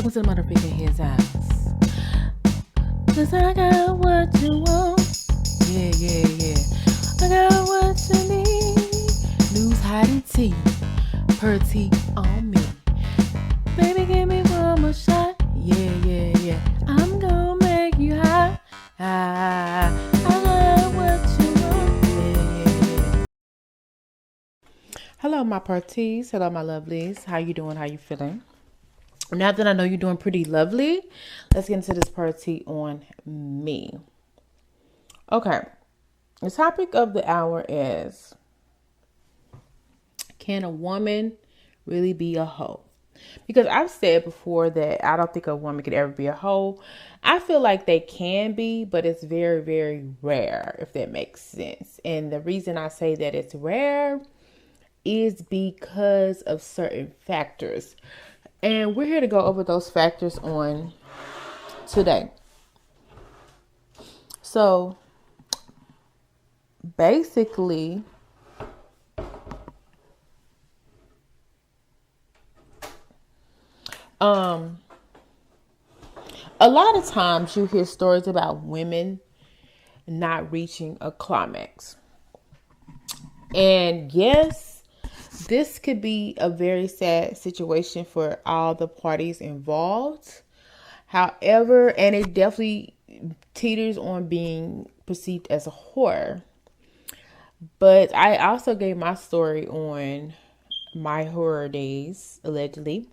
Welcome to the motherfucking his house. Cause I got what you want. Yeah. I got what you need. News, hiding tea. Pretty on me. Baby, give me one more shot. Yeah. I'm gonna make you hot. I got what you want. Yeah. Hello, my parties. Hello, my lovelies. How you doing? How you feeling? Now that I know you're doing pretty lovely, let's get into this party on me. Okay. The topic of the hour is, can a woman really be a hoe? Because I've said before that I don't think a woman could ever be a hoe. I feel like they can be, but it's very, very rare, if that makes sense. And the reason I say that it's rare is because of certain factors. And we're here to go over those factors on today. So basically, a lot of times you hear stories about women not reaching a climax. And yes, this could be a very sad situation for all the parties involved. However, and it definitely teeters on being perceived as a whore. But I also gave my story on my horror days, allegedly.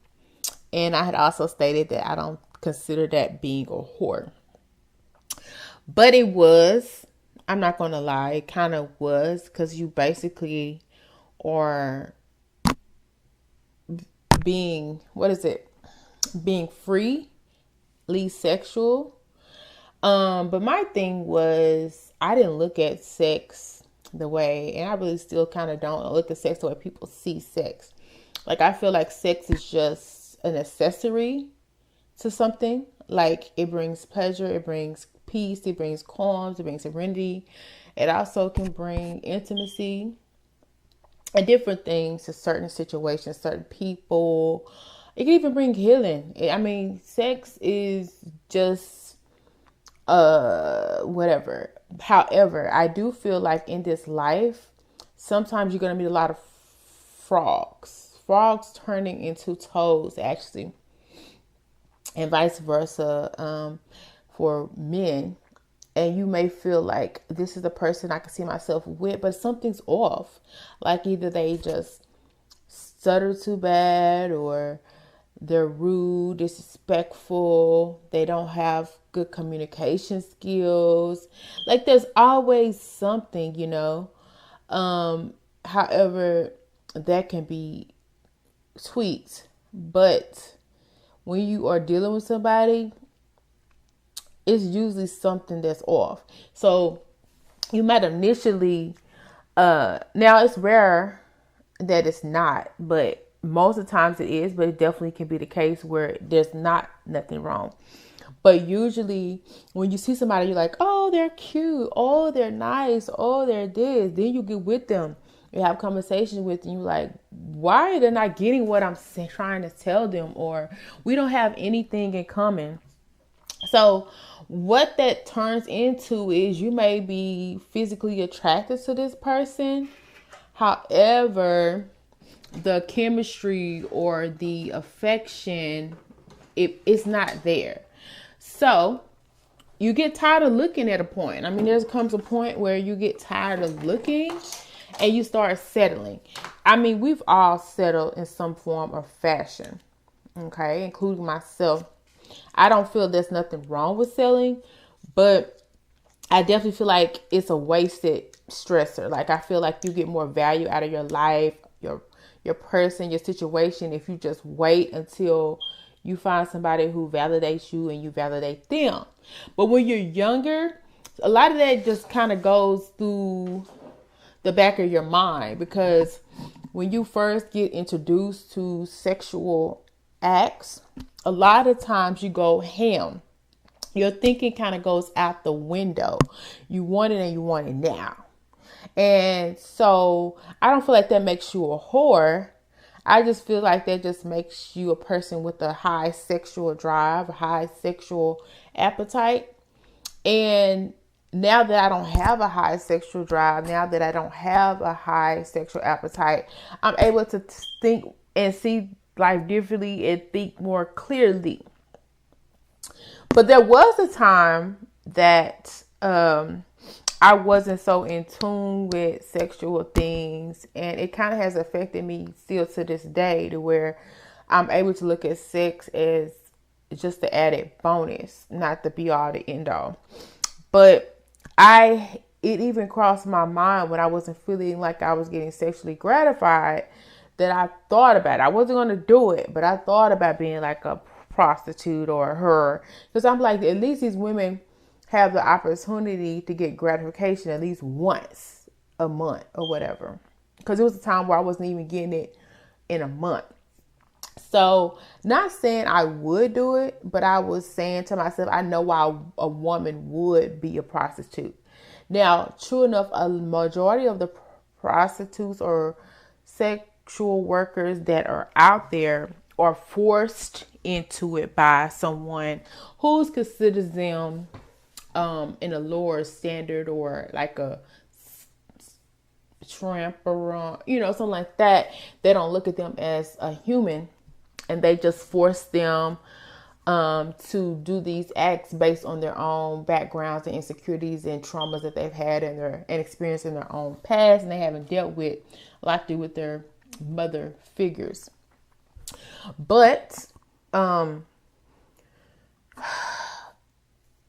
And I had also stated that I don't consider that being a whore. But it was, I'm not going to lie, it kind of was, because you basically are being, being freely sexual. But my thing was, I didn't look at sex the way, and I really still kind of don't look at sex the way people see sex. Like, I feel like sex is just an accessory to something. Like, it brings pleasure, it brings peace, it brings calm, it brings serenity. It also can bring intimacy and different things to certain situations, certain people. It can even bring healing. I mean, sex is just whatever. However, I do feel like in this life, sometimes you're going to meet a lot of frogs turning into toads, actually, and vice versa for men. And you may feel like this is the person I can see myself with, but something's off. Like, either they just stutter too bad, or they're rude, disrespectful. They don't have good communication skills. Like, there's always something, However, that can be tweaked. But when you are dealing with somebody, it's usually something that's off. So you might initially, now it's rare that it's not, but most of the times it is, but it definitely can be the case where there's nothing wrong. But usually when you see somebody, you're like, oh, they're cute. Oh, they're nice. Oh, they're this. Then you get with them. You have conversations with them. You're like, why are they not getting what I'm trying to tell them? Or we don't have anything in common. So what that turns into is you may be physically attracted to this person. However, the chemistry or the affection, it's not there. So you get tired of looking at a point. I mean, there comes a point where you get tired of looking and you start settling. I mean, we've all settled in some form or fashion, okay, including myself. I don't feel there's nothing wrong with selling, but I definitely feel like it's a wasted stressor. Like, I feel like you get more value out of your life, your person, your situation, if you just wait until you find somebody who validates you and you validate them. But when you're younger, a lot of that just kind of goes through the back of your mind, because when you first get introduced to sexual acts, a lot of times you go ham. Your thinking kind of goes out the window. You want it and you want it now. And so I don't feel like that makes you a whore. I just feel like that just makes you a person with a high sexual drive, a high sexual appetite. And now that I don't have a high sexual drive, now that I don't have a high sexual appetite, I'm able to think and see life differently and think more clearly. But there was a time that I wasn't so in tune with sexual things, and it kind of has affected me still to this day, to where I'm able to look at sex as just the added bonus, not the be all, the end all. But it even crossed my mind when I wasn't feeling like I was getting sexually gratified, that I thought about it. I wasn't going to do it, but I thought about being like a prostitute or her, because I'm like, at least these women have the opportunity to get gratification at least once a month or whatever. Because it was a time where I wasn't even getting it in a month. So, not saying I would do it, but I was saying to myself, I know why a woman would be a prostitute. Now, true enough, a majority of the prostitutes or sexual workers that are out there are forced into it by someone who considers them in a lower standard, or like a tramp or something like that. They don't look at them as a human, and they just force them to do these acts based on their own backgrounds and insecurities and traumas that they've had and experienced in their own past, and they haven't dealt with a lot to do with their mother figures. But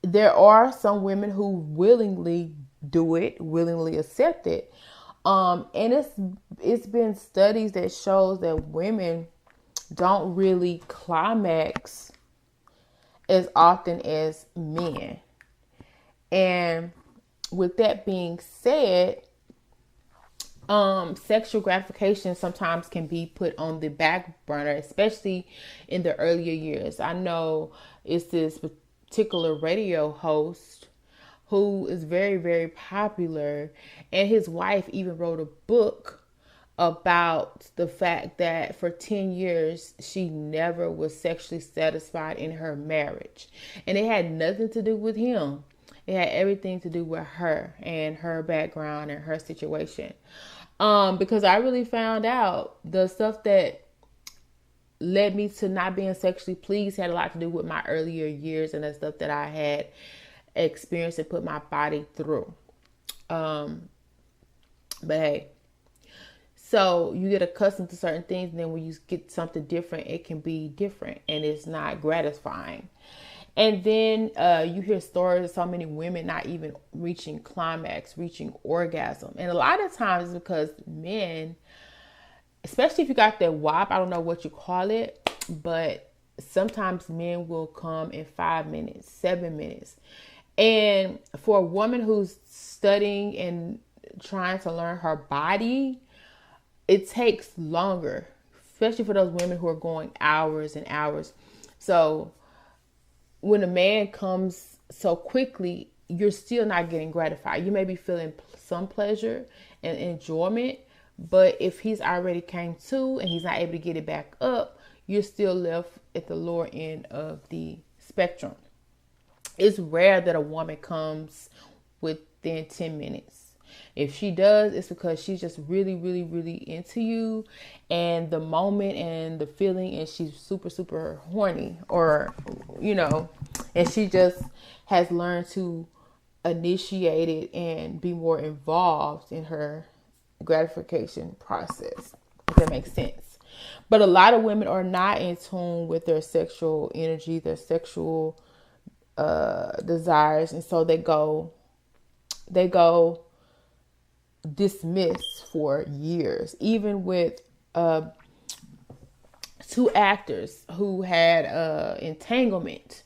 there are some women who willingly do it, willingly accept it. And it's been studies that shows that women don't really climax as often as men. And with that being said, sexual gratification sometimes can be put on the back burner, especially in the earlier years. I know it's this particular radio host who is very, very popular, and his wife even wrote a book about the fact that for 10 years she never was sexually satisfied in her marriage, and it had nothing to do with him. It had everything to do with her and her background and her situation. Because I really found out the stuff that led me to not being sexually pleased had a lot to do with my earlier years and the stuff that I had experienced and put my body through. But hey, so you get accustomed to certain things, and then when you get something different, it can be different and it's not gratifying. And then you hear stories of so many women not even reaching climax, reaching orgasm. And a lot of times it's because men, especially if you got that WAP, I don't know what you call it, but sometimes men will come in 5 minutes, 7 minutes. And for a woman who's studying and trying to learn her body, it takes longer, especially for those women who are going hours and hours. So when a man comes so quickly, you're still not getting gratified. You may be feeling some pleasure and enjoyment, but if he's already came to and he's not able to get it back up, you're still left at the lower end of the spectrum. It's rare that a woman comes within 10 minutes. If she does, it's because she's just really, really, really into you and the moment and the feeling, and she's super, super horny, or, and she just has learned to initiate it and be more involved in her gratification process, if that makes sense. But a lot of women are not in tune with their sexual energy, their sexual desires, and so they go dismissed for years. Even with two actors who had entanglement,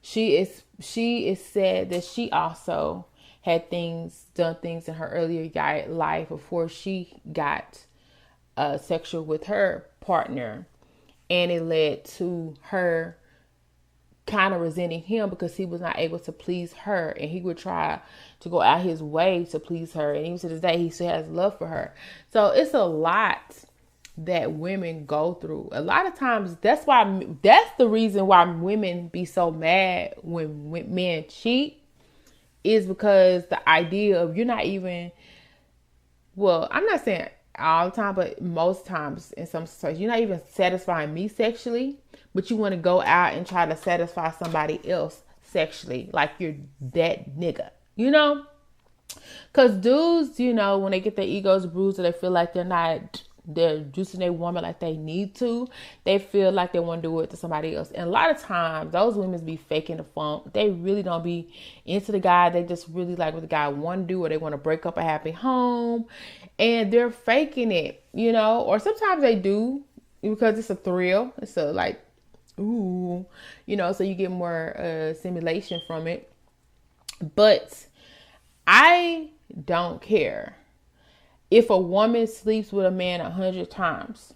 she is said that she also had done things in her earlier life before she got sexual with her partner, and it led to her kind of resenting him because he was not able to please her, and he would try to go out his way to please her, and even to this day he still has love for her. So it's a lot that women go through. A lot of times, that's the reason why women be so mad when men cheat, is because the idea of you're not even, well, I'm not saying all the time, but most times in some situations, you're not even satisfying me sexually, but you want to go out and try to satisfy somebody else sexually, like you're that nigga, you know? Because dudes, you know, when they get their egos bruised or they feel like they're juicing their woman like they need to, they feel like they want to do it to somebody else. And a lot of times, those women be faking the funk. They really don't be into the guy. They just really like what the guy want to do, or they want to break up a happy home. And they're faking it, you know. Or sometimes they do because it's a thrill. It's a like, ooh, you know, so you get more simulation from it. But I don't care if a woman sleeps with a man 100 times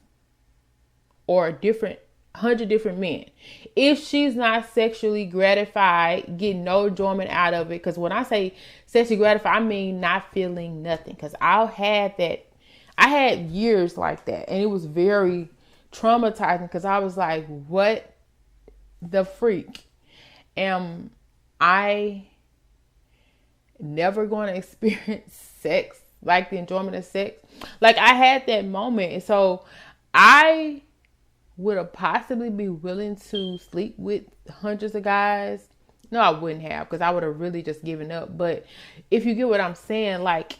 or 100 different men. If she's not sexually gratified, getting no enjoyment out of it. Because when I say sexually gratified, I mean not feeling nothing. Because I had years like that. And it was very traumatizing because I was like, what the freak? Am I never going to experience sex, like the enjoyment of sex? Like, I had that moment. And so I would have possibly be willing to sleep with hundreds of guys. No, I wouldn't have, because I would have really just given up. But if you get what I'm saying, like,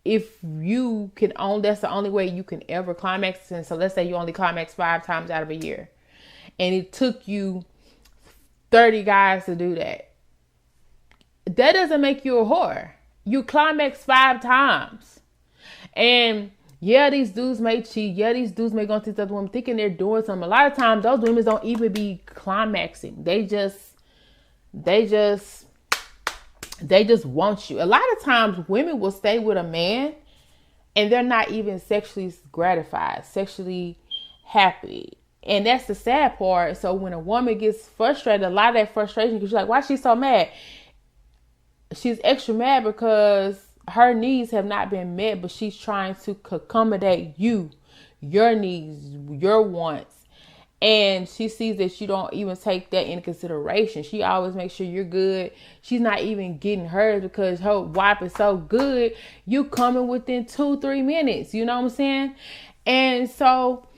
if you can that's the only way you can ever climax. And so let's say you only climax 5 times out of a year, and it took you 30 guys to do that. That doesn't make you a whore. You climax 5 times. And yeah, these dudes may cheat. Yeah, these dudes may go into the other woman thinking they're doing something. A lot of times those women don't even be climaxing. They just want you. A lot of times women will stay with a man and they're not even sexually gratified, sexually happy. And that's the sad part. So when a woman gets frustrated, a lot of that frustration, because you're like, why is she so mad? She's extra mad because her needs have not been met, but she's trying to accommodate you, your needs, your wants. And she sees that you don't even take that into consideration. She always makes sure you're good. She's not even getting hers because her wife is so good. You coming within 2-3 minutes. You know what I'm saying? And so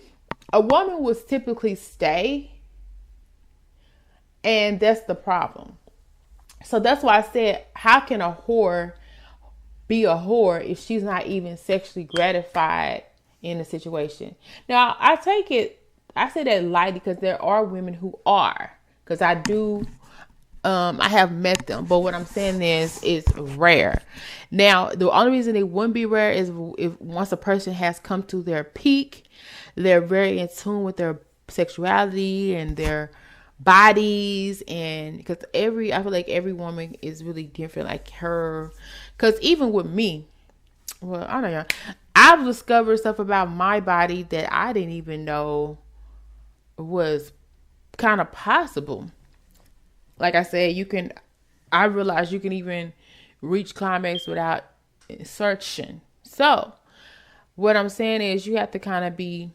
a woman will typically stay. And that's the problem. So that's why I said, how can a whore be a whore if she's not even sexually gratified in the situation? Now, I say that lightly because there are women who are, because I have met them. But what I'm saying is, it's rare. Now, the only reason it wouldn't be rare is if once a person has come to their peak, they're very in tune with their sexuality and their bodies, and because I feel like every woman is really different, like her, because even with me, well, I don't know, I've discovered stuff about my body that I didn't even know was kind of possible. Like I said, I realized you can even reach climax without insertion. So what I'm saying is, you have to kind of be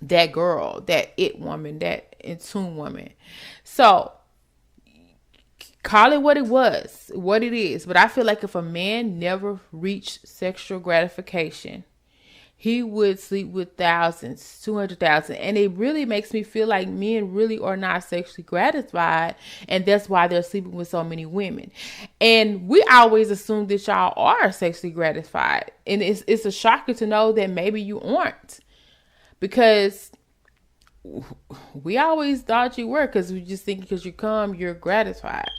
that girl, that it woman, that in tune woman. So call it what it is. But I feel like if a man never reached sexual gratification, he would sleep with thousands, 200,000. And it really makes me feel like men really are not sexually gratified. And that's why they're sleeping with so many women. And we always assume that y'all are sexually gratified. And it's a shocker to know that maybe you aren't. Because we always thought you were, because we just think because you come, you're gratified.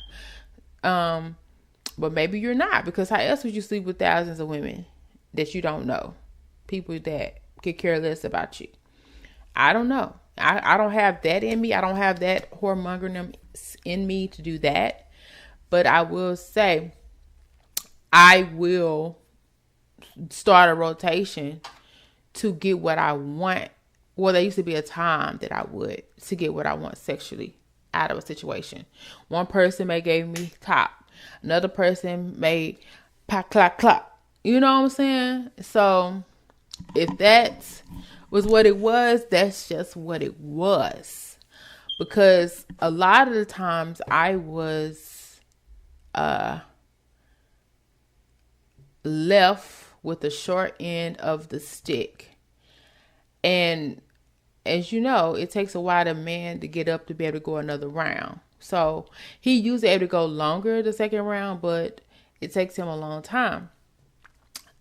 But maybe you're not, because how else would you sleep with thousands of women that you don't know? People that could care less about you. I don't know. I don't have that in me. I don't have that whoremongering in me to do that. But I will say, I will start a rotation to get what I want. Well, there used to be a time that I would, to get what I want sexually out of a situation. One person may give me top. Another person may pop, clock, clock. You know what I'm saying? So if that's was what it was, that's just what it was. Because a lot of the times I was left with the short end of the stick. And as you know, it takes a while for a man to get up to be able to go another round. So he usually able to go longer the second round, but it takes him a long time.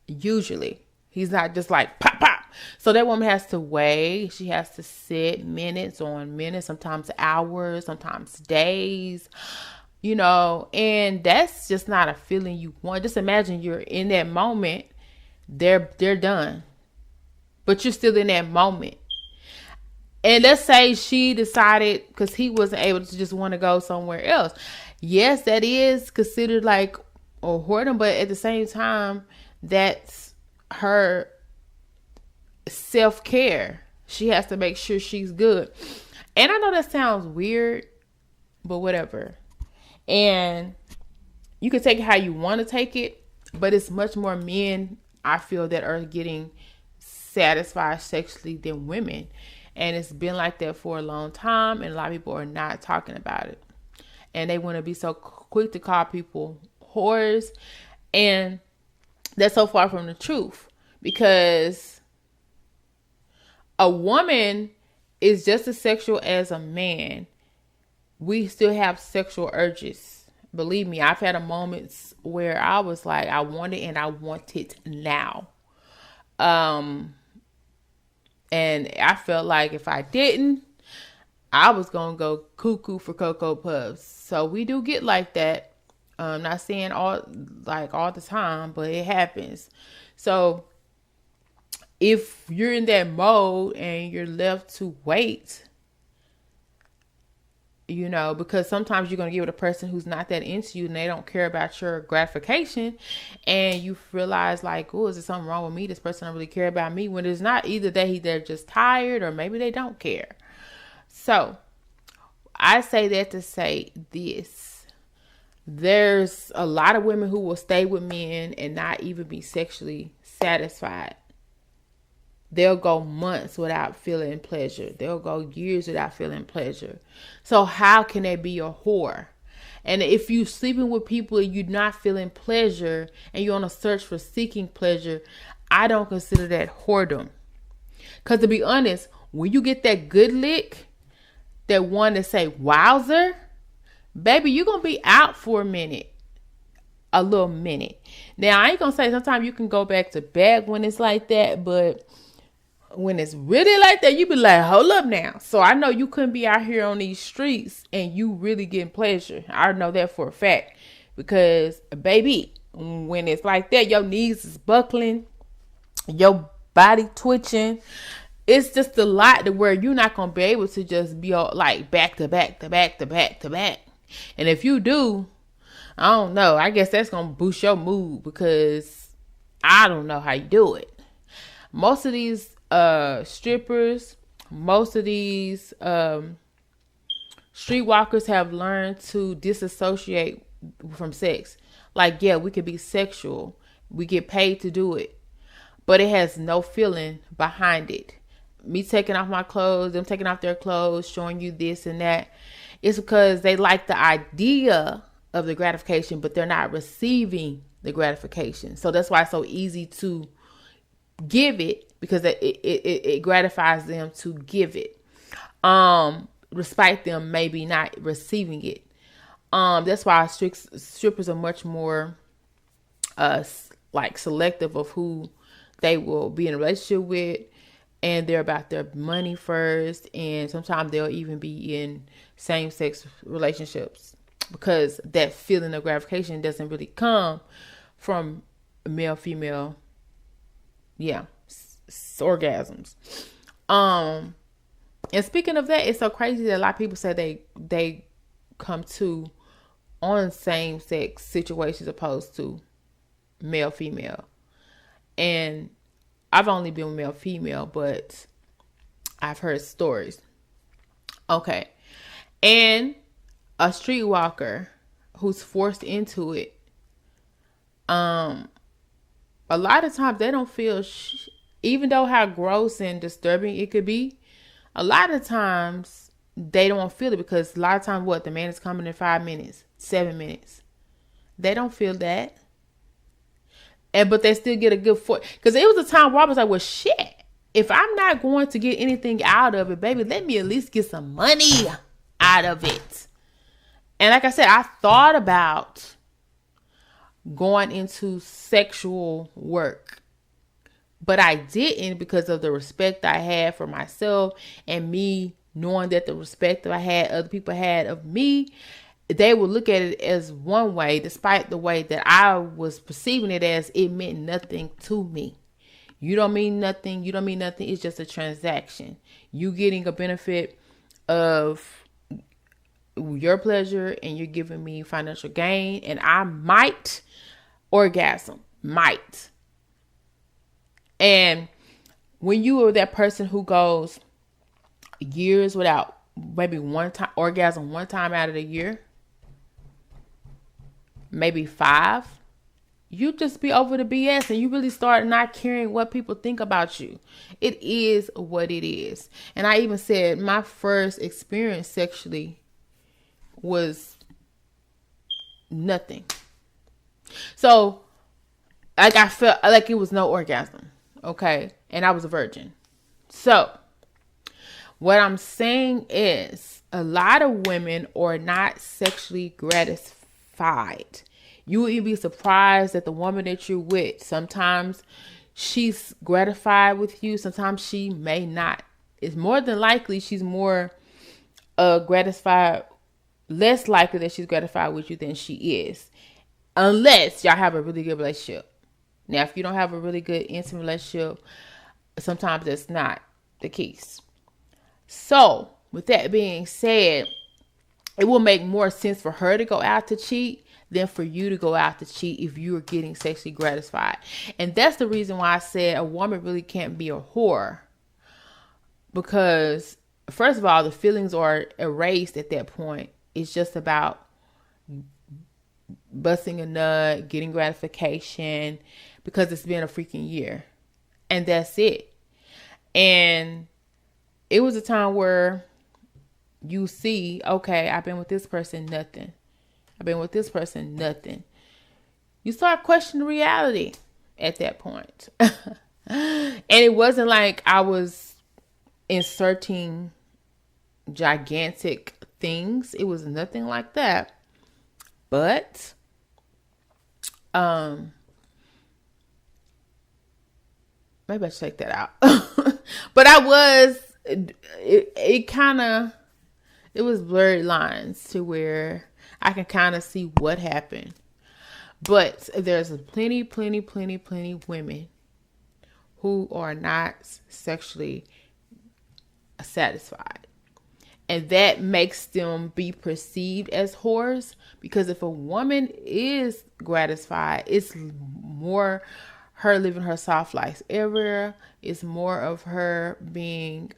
Usually. He's not just like pop, pop. So that woman has to wait. She has to sit minutes on minutes, sometimes hours, sometimes days, you know, and that's just not a feeling you want. Just imagine you're in that moment. They're done, but you're still in that moment. And let's say she decided, because he wasn't able to just want to go somewhere else. Yes, that is considered like a whoredom, but at the same time, that's her self-care. She has to make sure she's good. And I know that sounds weird, but whatever. And you can take it how you want to take it, but it's much more men, I feel, that are getting satisfied sexually than women. And it's been like that for a long time, and a lot of people are not talking about it. And they want to be so quick to call people whores. And that's so far from the truth, because a woman is just as sexual as a man. We still have sexual urges. Believe me, I've had a moments where I was like, I want it and I want it now. And I felt like if I didn't, I was going to go cuckoo for Cocoa Puffs. So we do get like that. I'm not saying all the time, but it happens. So if you're in that mode and you're left to wait, you know, because sometimes you're going to get with a person who's not that into you and they don't care about your gratification, and you realize like, oh, is there something wrong with me? This person don't really care about me, when it's not. Either they're just tired, or maybe they don't care. So I say that to say this: there's a lot of women who will stay with men and not even be sexually satisfied. They'll go months without feeling pleasure. They'll go years without feeling pleasure. So how can they be a whore? And if you're sleeping with people and you're not feeling pleasure and you're on a search for seeking pleasure, I don't consider that whoredom. Because to be honest, when you get that good lick, that one that say, wowzer, baby, you're going to be out for a little minute. Now, I ain't going to say sometimes you can go back to back when it's like that, but when it's really like that, you be like, hold up now. So I know you couldn't be out here on these streets and you really getting pleasure. I know that for a fact, because baby, when it's like that, your knees is buckling, your body twitching. It's just a lot to where you're not going to be able to just be all like back to back to back to back to back. And if you do, I don't know. I guess that's going to boost your mood, because I don't know how you do it. Most of these strippers, most of these streetwalkers have learned to disassociate from sex. Like, yeah, we could be sexual. We get paid to do it. But it has no feeling behind it. Me taking off my clothes, them taking off their clothes, showing you this and that. It's because they like the idea of the gratification, but they're not receiving the gratification. So that's why it's so easy to give it, because it gratifies them to give it, despite them maybe not receiving it. That's why strippers are much more like selective of who they will be in a relationship with, and they're about their money first, and sometimes they'll even be in same-sex relationships, because that feeling of gratification doesn't really come from male, female, orgasms. And speaking of that, it's so crazy that a lot of people say they come to on same-sex situations opposed to male, female. And I've only been with male, female, but I've heard stories. Okay. And a streetwalker who's forced into it, a lot of times they don't feel even though how gross and disturbing it could be, a lot of times they don't feel it, because a lot of times the man is coming in 5 minutes, 7 minutes. They don't feel that. But they still get a good because it was a time where I was like, well, shit, if I'm not going to get anything out of it, baby, let me at least get some money out of it. And like I said, I thought about going into sexual work, but I didn't, because of the respect I had for myself, and me knowing that the respect that I had, other people had of me, they would look at it as one way, despite the way that I was perceiving it as it meant nothing to me. You don't mean nothing. You don't mean nothing. It's just a transaction. You getting a benefit of your pleasure, and you're giving me financial gain, and I might orgasm. Might. And when you are that person who goes years without maybe one time orgasm, one time out of the year, maybe 5, you just be over the BS, and you really start not caring what people think about you. It is what it is. And I even said my first experience sexually was nothing. So, like, I felt like it was no orgasm. Okay. And I was a virgin. So, what I'm saying is, a lot of women are not sexually gratified. You will even be surprised that the woman that you're with, sometimes she's gratified with you, sometimes she may not. It's more than likely she's more gratified, less likely that she's gratified with you than she is, unless y'all have a really good relationship. Now, if you don't have a really good intimate relationship, sometimes that's not the case. So, with that being said, it will make more sense for her to go out to cheat than for you to go out to cheat if you are getting sexually gratified. And that's the reason why I said a woman really can't be a whore. Because, first of all, the feelings are erased at that point. It's just about busting a nut, getting gratification, because it's been a freaking year. And that's it. And it was a time where you see, okay, I've been with this person, nothing. I've been with this person, nothing. You start questioning reality at that point. And it wasn't like I was inserting gigantic things. It was nothing like that. But, maybe I should take that out. But I was, it was blurred lines to where I can kind of see what happened. But there's plenty women who are not sexually satisfied. And that makes them be perceived as whores, because if a woman is gratified, it's more her living her soft life area. It's more of her being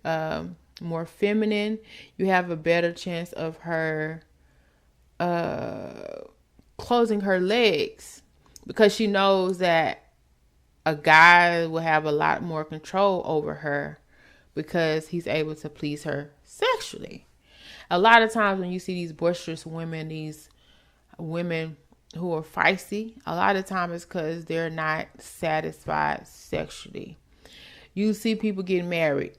more feminine. You have a better chance of her closing her legs, because she knows that a guy will have a lot more control over her because he's able to please her sexually. A lot of times when you see these boisterous women, these women who are feisty, a lot of times it's because they're not satisfied sexually. You see people getting married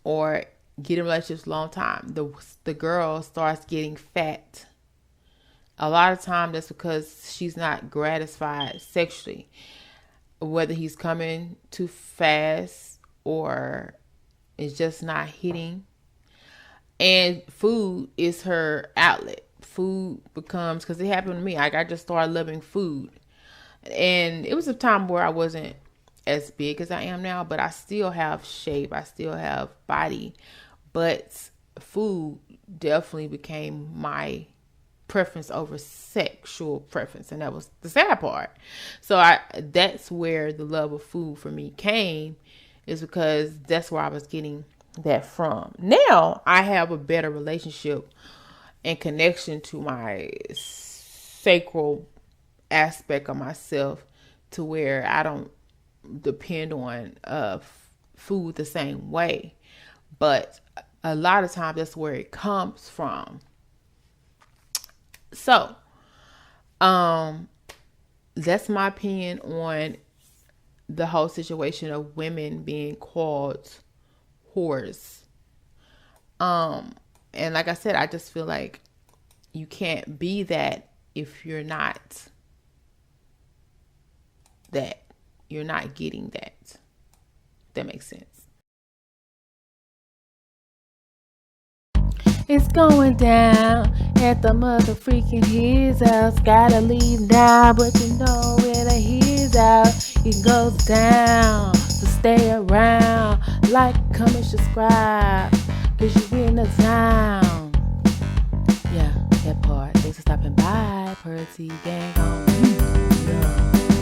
or get in relationships a long time. The girl starts getting fat. A lot of time that's because she's not gratified sexually. Whether he's coming too fast or it's just not hitting. And food is her outlet. Food becomes, because it happened to me. Like, I just started loving food. And it was a time where I wasn't as big as I am now, but I still have shape. I still have body. But food definitely became my preference over sexual preference. And that was the sad part. So that's where the love of food for me came, is because that's where I was getting that from. Now I have a better relationship and connection to my sacral aspect of myself, to where I don't depend on food the same way, but a lot of times that's where it comes from. So, that's my opinion on the whole situation of women being called whores. And like I said, I just feel like you can't be that if you're not that. You're not getting that. That makes sense. It's going down at the mother freaking his house. Gotta leave now, but you know where the his out. It goes down, so stay around. Like, comment, subscribe, cause you in the town. Yeah, that part. Thanks for stopping by. Purty gang on me. Yeah.